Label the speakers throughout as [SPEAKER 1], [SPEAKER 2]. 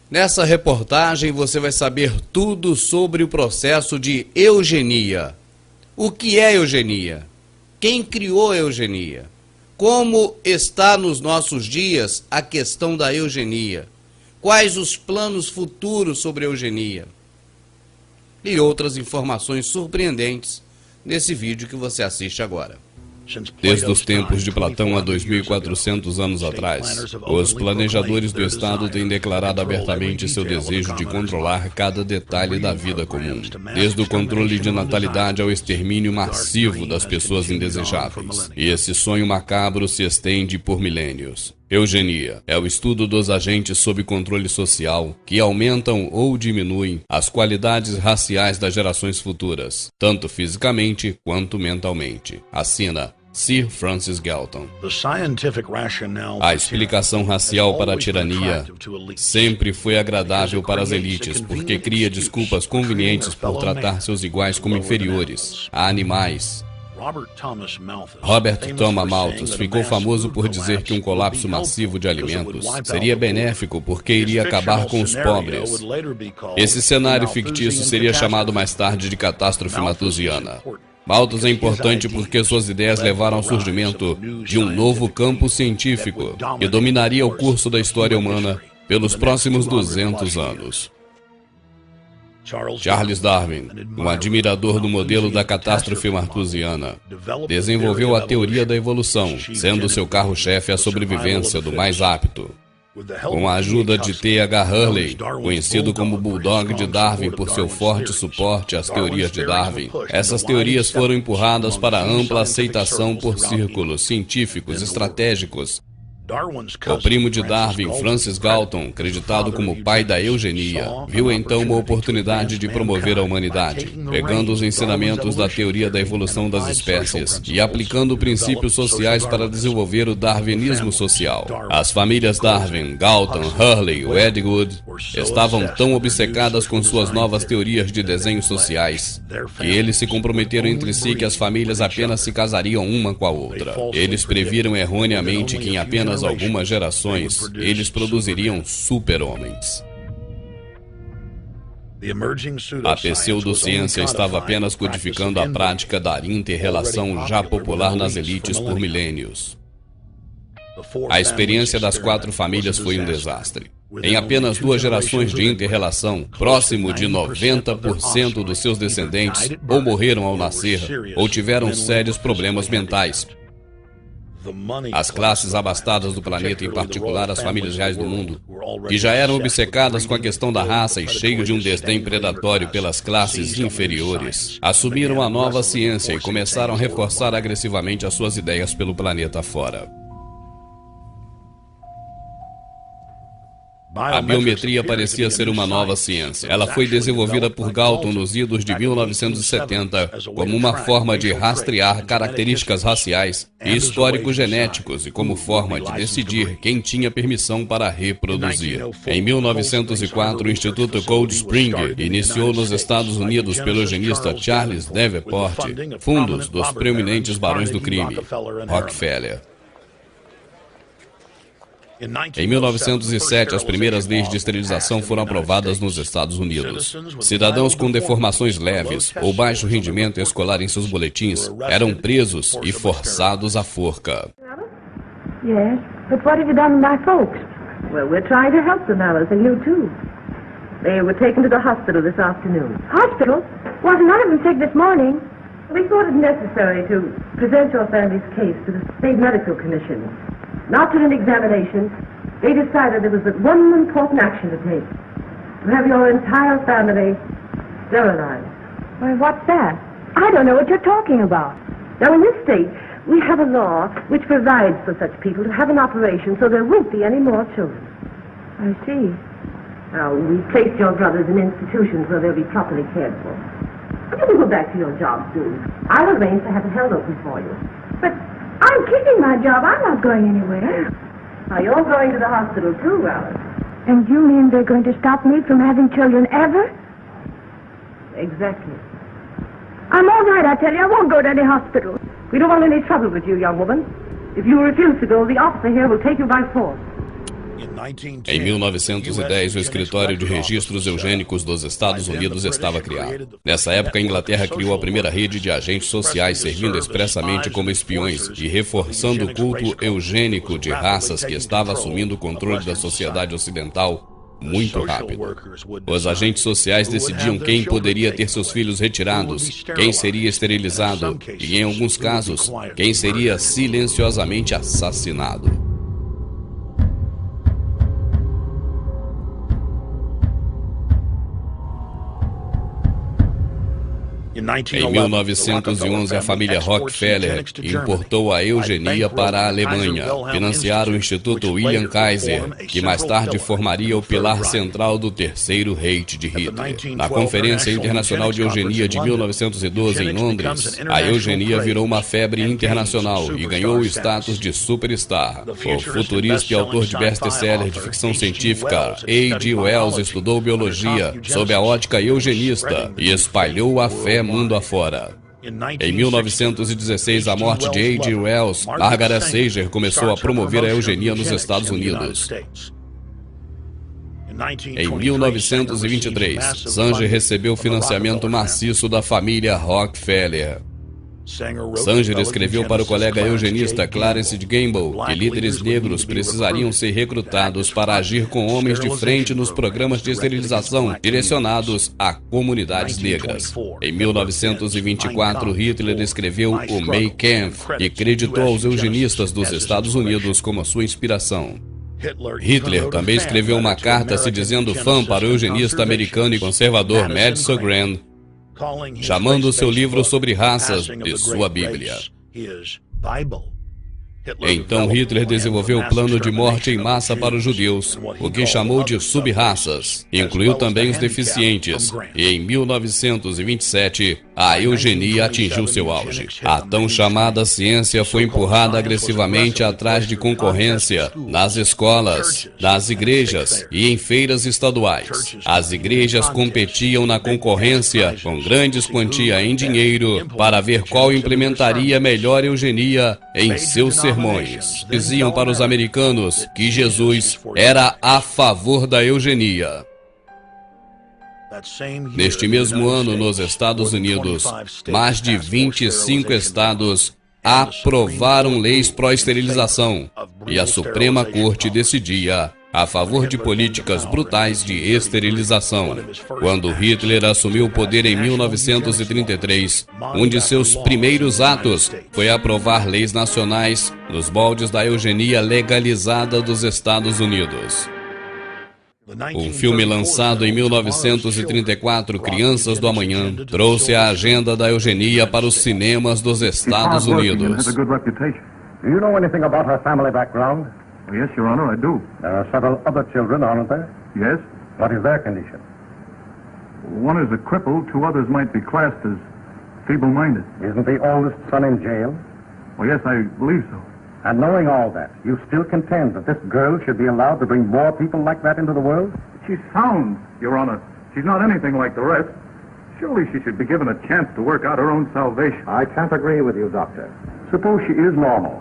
[SPEAKER 1] Nessa reportagem você vai saber tudo sobre o processo de eugenia. O que é eugenia? Quem criou a eugenia? Como está nos nossos dias a questão da eugenia? Quais os planos futuros sobre a eugenia? E outras informações surpreendentes nesse vídeo que você assiste agora. Desde os tempos de Platão a 2.400 anos atrás, os planejadores do Estado têm declarado abertamente seu desejo de controlar cada detalhe da vida comum, desde o controle de natalidade ao extermínio massivo das pessoas indesejáveis. E esse sonho macabro se estende por milênios. Eugenia é o estudo dos agentes sob controle social que aumentam ou diminuem as qualidades raciais das gerações futuras, tanto fisicamente quanto mentalmente. Assina Sir Francis Galton. A explicação racial para a tirania sempre foi agradável para as elites, porque cria desculpas convenientes por tratar seus iguais como inferiores a animais. Robert Thomas Malthus ficou famoso por dizer que um colapso massivo de alimentos seria benéfico porque iria acabar com os pobres. Esse cenário fictício seria chamado mais tarde de catástrofe malthusiana. Malthus é importante porque suas ideias levaram ao surgimento de um novo campo científico que dominaria o curso da história humana pelos próximos 200 anos. Charles Darwin, um admirador do modelo da catástrofe malthusiana, desenvolveu a teoria da evolução, sendo seu carro-chefe a sobrevivência do mais apto. Com a ajuda de T.H. Hurley, conhecido como Bulldog de Darwin por seu forte suporte às teorias de Darwin, essas teorias foram empurradas para ampla aceitação por círculos científicos estratégicos. O primo de Darwin, Francis Galton, acreditado como o pai da eugenia, viu então uma oportunidade de promover a humanidade, pegando os ensinamentos da teoria da evolução das espécies e aplicando princípios sociais para desenvolver o darwinismo social. As famílias Darwin, Galton, Hurley e Wedgwood estavam tão obcecadas com suas novas teorias de desenhos sociais que eles se comprometeram entre si que as famílias apenas se casariam uma com a outra. Eles previram erroneamente que em apenas algumas gerações, eles produziriam super-homens. A pseudociência estava apenas codificando a prática da inter-relação já popular nas elites por milênios. A experiência das 4 famílias foi um desastre. Em apenas 2 gerações de inter-relação, próximo de 90% dos seus descendentes ou morreram ao nascer ou tiveram sérios problemas mentais. As classes abastadas do planeta, em particular as famílias reais do mundo, que já eram obcecadas com a questão da raça e cheios de um desdém predatório pelas classes inferiores, assumiram a nova ciência e começaram a reforçar agressivamente as suas ideias pelo planeta fora. A biometria parecia ser uma nova ciência. Ela foi desenvolvida por Galton nos idos de 1970 como uma forma de rastrear características raciais e históricos genéticos e como forma de decidir quem tinha permissão para reproduzir. Em 1904, o Instituto Cold Spring iniciou nos Estados Unidos pelo eugenista Charles Davenport fundos dos preeminentes barões do crime, Rockefeller. Em 1907, as primeiras leis de esterilização foram aprovadas nos Estados Unidos. Cidadãos com deformações leves ou baixo rendimento escolar em seus boletins eram presos e forçados à forca.
[SPEAKER 2] Yes, but what have you done with my folks? Well, we're trying to help them, Alice, and you too. They were taken to the hospital this afternoon. Hospital? Wasn't none of them sick this morning? We thought it necessary to present your family's case to the State Medical Commission. After an examination, they decided there was but one important action to take. To have your entire family sterilized. Why, what's that? I don't know what you're talking about. Now, in this state, we have a law which provides for such people to have an operation so there won't be any more children. I see. Now, we've placed your brothers in institutions where they'll be properly cared for. You can go back to your job soon. I'll arrange to have it held open for you. But I'm keeping my job. I'm not going anywhere. Now, you're going to the hospital too, Alice. And you mean they're going to stop me from having children ever? Exactly. I'm all right, I tell you. I won't go to any hospital. We don't want any trouble with you, young woman. If you refuse to go, the officer here will take you by force.
[SPEAKER 1] Em 1910, o Escritório de Registros Eugênicos dos Estados Unidos estava criado. Nessa época, a Inglaterra criou a primeira rede de agentes sociais, servindo expressamente como espiões e reforçando o culto eugênico de raças que estava assumindo o controle da sociedade ocidental muito rápido. Os agentes sociais decidiam quem poderia ter seus filhos retirados, quem seria esterilizado e, em alguns casos, quem seria silenciosamente assassinado. Em 1911, a família Rockefeller importou a eugenia para a Alemanha, financiar o Instituto William Kaiser, que mais tarde formaria o pilar central do Terceiro Reich de Hitler. Na Conferência Internacional de Eugenia de 1912 em Londres, a eugenia virou uma febre internacional e ganhou o status de superstar. O futurista e autor de best-seller de ficção científica A.G. Wells estudou biologia sob a ótica eugenista e espalhou a fé mundo afora. Em 1916, a morte de A.G. Wells, Margaret Sanger começou a promover a eugenia nos Estados Unidos. Em 1923, Sanger recebeu financiamento maciço da família Rockefeller. Sanger escreveu para o colega eugenista Clarence Gamble que líderes negros precisariam ser recrutados para agir com homens de frente nos programas de esterilização direcionados a comunidades negras. Em 1924, Hitler escreveu o Mein Kampf e creditou aos eugenistas dos Estados Unidos como a sua inspiração. Hitler também escreveu uma carta se dizendo fã para o eugenista americano e conservador Madison Grant, chamando seu livro sobre raças de sua Bíblia. Então Hitler desenvolveu o plano de morte em massa para os judeus, o que chamou de sub-raças. Incluiu também os deficientes. E em 1927, a eugenia atingiu seu auge. A tão chamada ciência foi empurrada agressivamente atrás de concorrência nas escolas, nas igrejas e em feiras estaduais. As igrejas competiam na concorrência com grandes quantias em dinheiro para ver qual implementaria melhor eugenia em seus sermões. Diziam para os americanos que Jesus era a favor da eugenia. Neste mesmo ano, nos Estados Unidos, mais de 25 estados aprovaram leis pró-esterilização e a Suprema Corte decidia a favor de políticas brutais de esterilização. Quando Hitler assumiu o poder em 1933, um de seus primeiros atos foi aprovar leis nacionais nos moldes da eugenia legalizada dos Estados Unidos. Um filme lançado em 1934, Crianças do Amanhã, trouxe a agenda da eugenia para os cinemas dos Estados Unidos.
[SPEAKER 3] Yes, Your Honor, I do. There are several other children, aren't there? Yes. What is their condition? One is a cripple, two others might be classed as feeble-minded. Isn't the oldest son in jail? Well, yes, I believe so. And knowing all that, you still contend that this girl should be allowed to bring more people like that into the world? She's sound, Your Honor. She's not anything like the rest. Surely she should be given a chance to work out her own salvation. I can't agree with you, Doctor. Suppose she is normal.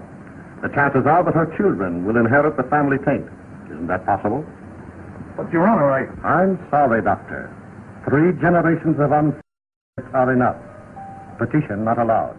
[SPEAKER 3] The chances are that her children will inherit the family taint. Isn't that possible? But, Your Honor, I'm sorry, Doctor. 3 generations of unfaithfulness are enough. Petition not allowed.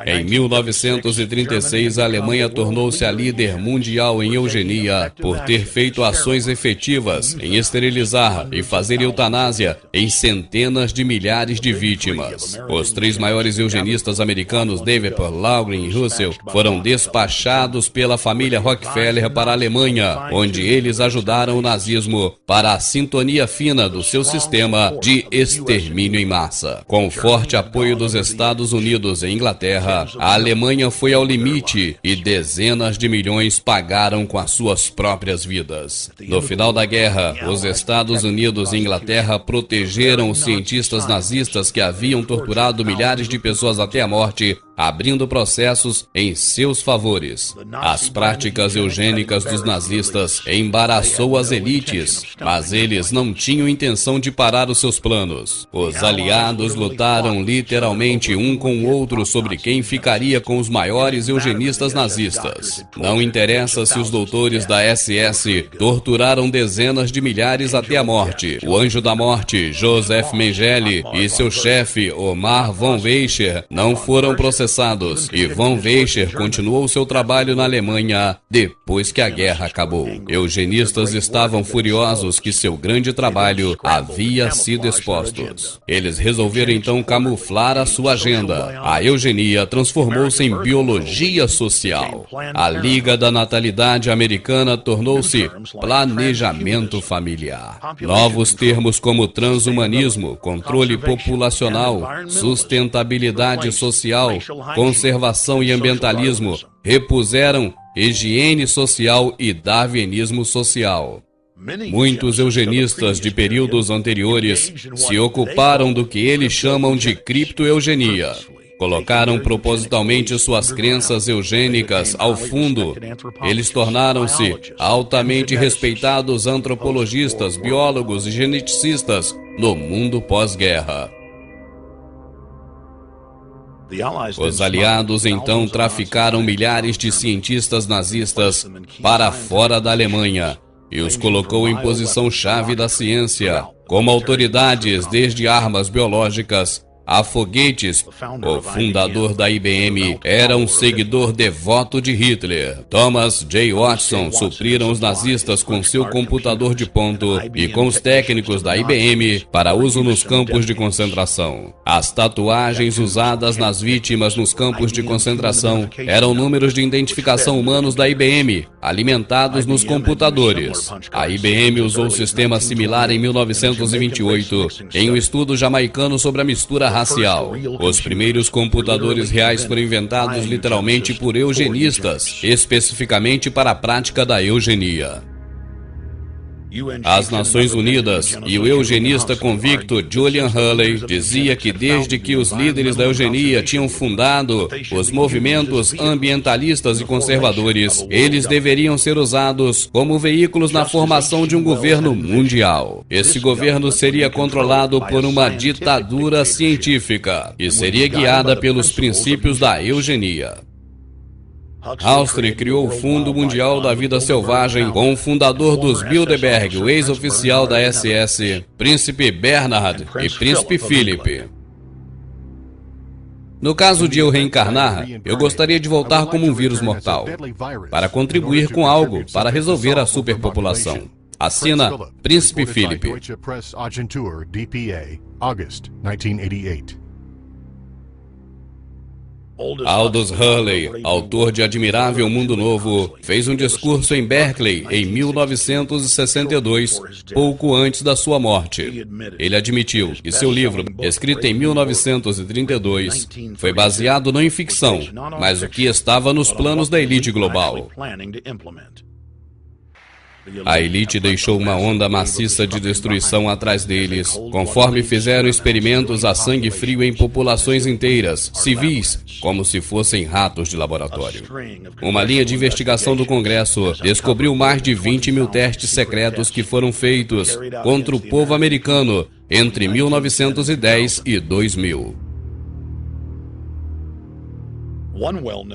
[SPEAKER 1] Em 1936, a Alemanha tornou-se a líder mundial em eugenia por ter feito ações efetivas em esterilizar e fazer eutanásia em centenas de milhares de vítimas. Os 3 maiores eugenistas americanos, Davenport, Laughlin e Russell, foram despachados pela família Rockefeller para a Alemanha, onde eles ajudaram o nazismo para a sintonia fina do seu sistema de extermínio em massa. Com o forte apoio dos Estados Unidos e Inglaterra, a Alemanha foi ao limite e dezenas de milhões pagaram com as suas próprias vidas. No final da guerra, os Estados Unidos e Inglaterra protegeram os cientistas nazistas que haviam torturado milhares de pessoas até a morte abrindo processos em seus favores. As práticas eugênicas dos nazistas embaraçou as elites, mas eles não tinham intenção de parar os seus planos. Os aliados lutaram literalmente um com o outro sobre quem ficaria com os maiores eugenistas nazistas. Não interessa se os doutores da SS torturaram dezenas de milhares até a morte. O anjo da morte, Joseph Mengele, e seu chefe, Omar von Weischer, não foram processados, e von Weischer continuou seu trabalho na Alemanha depois que a guerra acabou. Eugenistas estavam furiosos que seu grande trabalho havia sido exposto. Eles resolveram então camuflar a sua agenda. A eugenia transformou-se em biologia social. A Liga da Natalidade Americana tornou-se planejamento familiar. Novos termos como transhumanismo, controle populacional, sustentabilidade social, conservação e ambientalismo repuseram higiene social e darwinismo social. Muitos eugenistas de períodos anteriores se ocuparam do que eles chamam de criptoeugenia. Colocaram propositalmente suas crenças eugênicas ao fundo. Eles tornaram-se altamente respeitados antropologistas, biólogos e geneticistas no mundo pós-guerra. Os aliados então traficaram milhares de cientistas nazistas para fora da Alemanha e os colocou em posição-chave da ciência, como autoridades desde armas biológicas a foguetes. O fundador da IBM era um seguidor devoto de Hitler. Thomas J. Watson supriram os nazistas com seu computador de ponto e com os técnicos da IBM para uso nos campos de concentração. As tatuagens usadas nas vítimas nos campos de concentração eram números de identificação humanos da IBM, alimentados nos computadores. A IBM usou um sistema similar em 1928, em um estudo jamaicano sobre a mistura racial. Os primeiros computadores reais foram inventados literalmente por eugenistas, especificamente para a prática da eugenia. As Nações Unidas e o eugenista convicto Julian Hulley dizia que desde que os líderes da eugenia tinham fundado os movimentos ambientalistas e conservadores, eles deveriam ser usados como veículos na formação de um governo mundial. Esse governo seria controlado por uma ditadura científica e seria guiada pelos princípios da eugenia. Huxley criou o Fundo Mundial da Vida Selvagem com o fundador dos Bilderberg, o ex-oficial da SS, Príncipe Bernhard e Príncipe Philip. No caso de eu reencarnar, eu gostaria de voltar como um vírus mortal, para contribuir com algo para resolver a superpopulação. Assina Príncipe Philip. Aldous Huxley, autor de Admirável Mundo Novo, fez um discurso em Berkeley em 1962, pouco antes da sua morte. Ele admitiu que seu livro, escrito em 1932, foi baseado não em ficção, mas o que estava nos planos da elite global. A elite deixou uma onda maciça de destruição atrás deles, conforme fizeram experimentos a sangue frio em populações inteiras, civis, como se fossem ratos de laboratório. Uma linha de investigação do Congresso descobriu mais de 20 mil testes secretos que foram feitos contra o povo americano entre 1910 e 2000.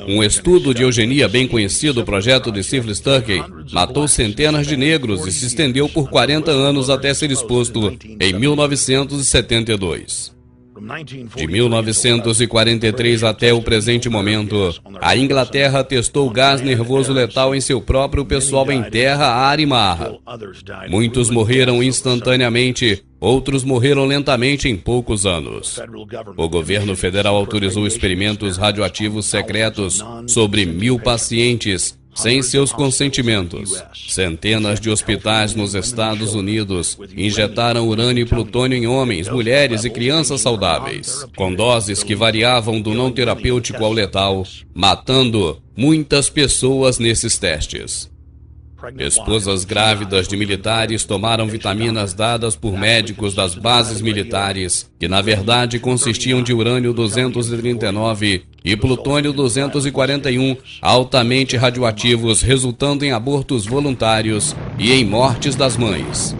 [SPEAKER 1] Um estudo de eugenia bem conhecido, o projeto de Syphilis Turkey, matou centenas de negros e se estendeu por 40 anos até ser exposto em 1972. De 1943 até o presente momento, a Inglaterra testou gás nervoso letal em seu próprio pessoal em terra, ar e mar. Muitos morreram instantaneamente, outros morreram lentamente em poucos anos. O governo federal autorizou experimentos radioativos secretos sobre 1000 pacientes, sem seus consentimentos. Centenas de hospitais nos Estados Unidos injetaram urânio e plutônio em homens, mulheres e crianças saudáveis, com doses que variavam do não terapêutico ao letal, matando muitas pessoas nesses testes. Esposas grávidas de militares tomaram vitaminas dadas por médicos das bases militares, que na verdade consistiam de urânio 239 e plutônio 241, altamente radioativos, resultando em abortos voluntários e em mortes das mães.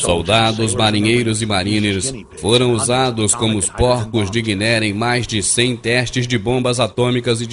[SPEAKER 1] Soldados, marinheiros e mariners foram usados como os porcos de Guiné em mais de 100 testes de bombas atômicas e de